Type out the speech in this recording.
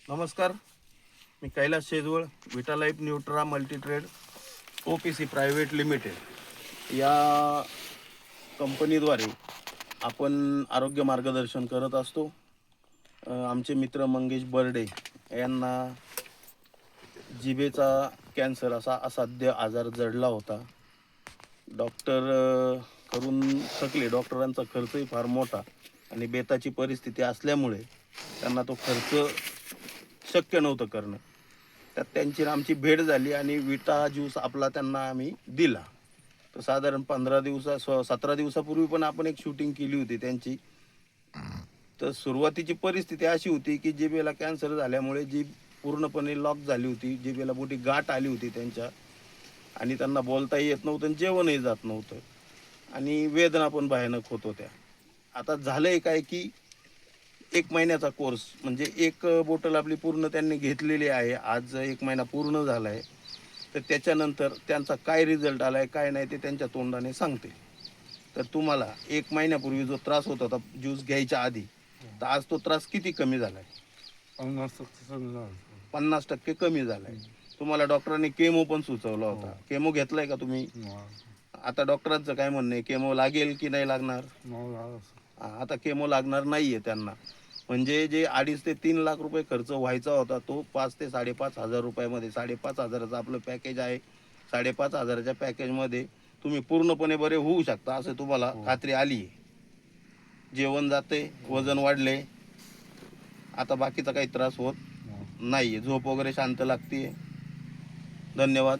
नमस्कार, मी Kailas Shejwal, Vitalife nutra multitrade OPC private limited या कंपनीद्वारे आपण आरोग्य मार्गदर्शन करत असतो. आमचे मित्र मंगेश बर्डे यांना जिभेचा कॅन्सर असा असाध्य आजार जडला होता. डॉक्टर करून थकले. डॉक्टरांचा खर्चही फार मोठा आणि बेताची परिस्थिती असल्यामुळे त्यांना तो खर्च शक्य नव्हतं करणं. त्यात त्यांची आमची भेट झाली आणि विटा ज्यूस आपला त्यांना आम्ही दिला. तर साधारण 17 दिवसापूर्वी पण आपण एक शूटिंग केली होती त्यांची. तर सुरुवातीची परिस्थिती अशी होती की जिभेला कॅन्सर झाल्यामुळे जीभ पूर्णपणे लॉक झाली होती. जिभेला मोठी गाठ आली होती त्यांच्या आणि त्यांना बोलताही येत नव्हतं आणि जेवणही जात नव्हतं आणि वेदना पण भयानक होत होत्या. आता झालंय काय की 1 महिन्याचा कोर्स म्हणजे एक बॉटल आपली पूर्ण त्यांनी घेतलेली आहे. आज 1 महिना पूर्ण झाला आहे. तर त्याच्यानंतर त्यांचा काय रिझल्ट आला आहे काय नाही ते त्यांच्या तोंडाने सांगते. तर तुम्हाला 1 महिन्यापूर्वी जो त्रास होत होता ज्यूस घ्यायच्या आधी, तर आज तो त्रास किती कमी झाला आहे? 50% कमी झाला आहे. तुम्हाला डॉक्टरांनी केमो पण सुचवला होता. केमो घेतलाय का तुम्ही? आता डॉक्टरांचं काय म्हणणं आहे, केमो लागेल की नाही लागणार? आता केमो लागणार नाहीये त्यांना. म्हणजे जे 2.5 ते 3 लाख रुपये खर्च व्हायचा होता तो 5 ते 5.5 हजार रुपयामध्ये 5.5 हजाराचं आपलं पॅकेज आहे. 5.5 हजाराच्या पॅकेजमध्ये तुम्ही पूर्णपणे बरे होऊ शकता असं तुम्हाला खात्री आली आहे. जेवण जाते, वजन वाढले, आता बाकीचा काही त्रास होत नाहीये, झोप वगैरे शांत लागते. धन्यवाद.